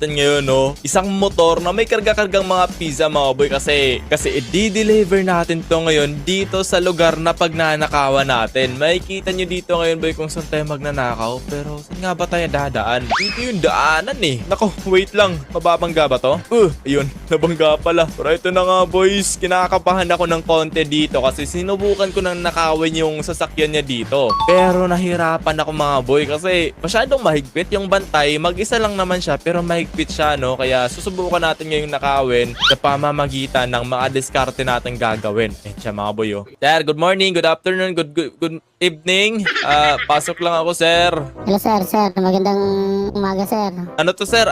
ngayon, no? Isang motor na may karga-kargang mga pizza, mga boy, kasi i-deliver natin to ngayon dito sa lugar na pagnanakawan natin. Makikita nyo dito ngayon, boy, kung saan tayo magnanakaw. Pero saan nga ba tayo dadaan? Dito yung daanan eh. Nako, wait lang. Mababangga ba to? Ayun, nabangga pala. Pero ito na nga, boys. Kinakabahan ako ng konti dito kasi sinubukan ko nang nakawin yung sasakyan niya dito. Pero nahirapan ako, mga boy, kasi masyadong mahigpit yung bantay. Mag-isa lang naman siya, pero mahigpit siya, no? Kaya susubukan natin ngayong nakawin sa pamamagitan ng mga diskarte natin gagawin. Ayan siya, mga boy, oh. Sir, good morning, good afternoon, good evening. Pasok lang ako, sir. Hello sir, magandang umaga sir. Ano to, sir?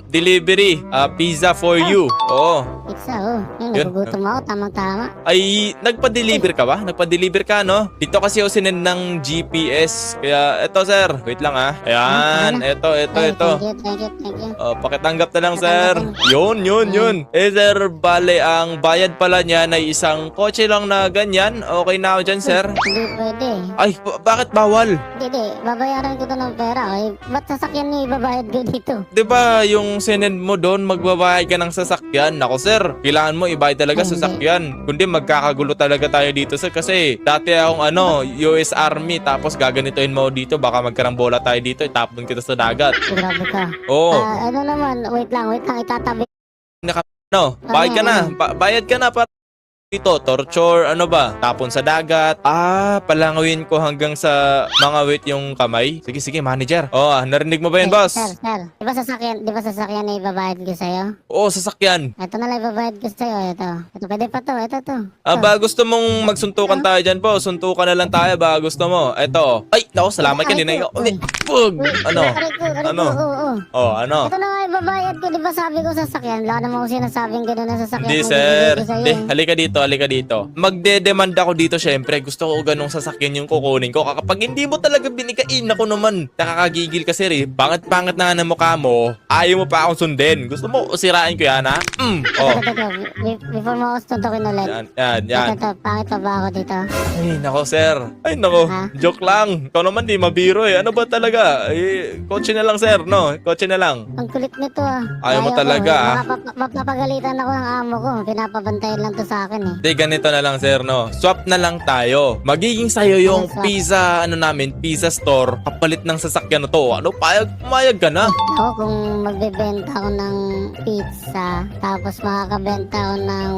Delivery. Pizza for you. Oo. Pizza, oh. Yun, Yun. nagugutom ako, tamang-tama. Ay, nagpa-deliver ka ba? Nagpa-deliver ka, no? Dito kasi ako sinend ng GPS. Kaya, eto, sir. Wait lang, ha. Ayan, eto. Thank you. Pakitanggap na lang, sir. Yun. Sir, bale, ang bayad pala niya na isang kotse lang na ganyan. Okay na ako dyan, sir. Hindi pwede. Ay, bakit bawal? Hindi, babayaran ko to ng pera. Eh, ba't sasakyan niyo ibabayad ko dito? 'Di ba yung sinend mo doon, magbabayad ka ng sasakyan? Nako, sir, kailangan mo ibayad talaga sa sasakyan. Kundi magkakagulo talaga tayo dito, sir, kasi dati akong US Army, tapos gaganituin mo dito, baka magkarambola tayo dito, itapon kita sa dagat. Grabe ka. Oo. Ano naman, wait lang, itatabi. Bayad ka na. Bayad ka na para dito, torture, ano ba? Tapon sa dagat. Palangawin ko hanggang sa mga weight yung kamay. Sige, manager. Narinig mo ba yun, boss? Sir, di ba sasakyan na ibabayad ko sa'yo? Oo, sasakyan. Ito na lang ibabayad ko sa'yo, ito. Ito, pwede pa to, ito. Ba gusto mong magsuntukan tayo dyan, po? Suntukan na lang tayo, ba gusto mo? Eto. Ay, nako, salamat ka din. Pug! Ano? Oo. Ano? Ito na nga ibabayad ko, di ba sabi ko sasakyan? Wala naman ko sinasabing gano'n na sasakyan. Hindi, kung sir. bibigay ko sa'yo. Hindi, halika dito. Magde-demand ako dito, syempre. Gusto ko ganong sasakyan yung kukunin ko. Kapag hindi mo talaga binigain, ako naman, nakakagigil ka, sir, eh. Pangit-pangit na ng mukha mo. Ayaw mo pa akong sundin. Gusto mo, usirain ko yan, ha? Ito. Before mo ako suntukin ulit. Yan. Ito, pangit pa ba ako dito? Ay, nako, sir. Ay, nako. Ha? Joke lang. Ikaw naman, di mabiro, eh. Ano ba talaga? Kotse na lang, sir, no? Kotse na lang. Ang kulit nito ah. Ayaw mo talaga, ah. Mapapagalitan ako ng amo ko. Pinapabantayan lang to sa akin eh. Hindi, ganito na lang, sir, no? Swap na lang tayo. Magiging sa'yo yung Swap. pizza store, kapalit ng sasakyan na to. Pumayag ka na. Ako kung magbebenta ako ng pizza, tapos makakabenta ako ng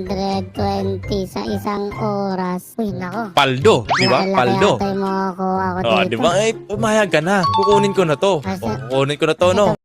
120 sa isang oras. Uy, nako. Paldo, di ba? Paldo. Malaki mo ako Di dito. ba? Pumayag ka na. Kukunin ko na to. Kukunin ko na to, no?